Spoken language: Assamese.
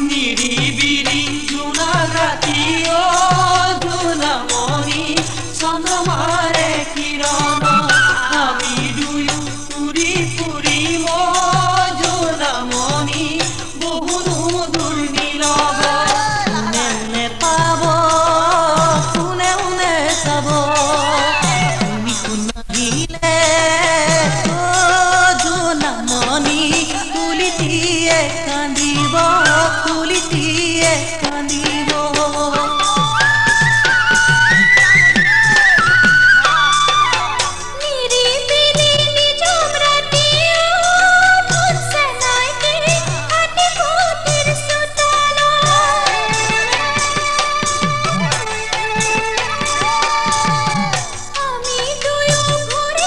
নিৰিবিৰি জোনা ৰাতি অ জোনামণি চন্দ্ৰমাৰে কিৰণ আমি দুয়ো ফুৰি ফুৰিম জোনামণি বহু দূৰ নীৰৱ কোনে পাব কোনে চাব তুমি কোন আহিলে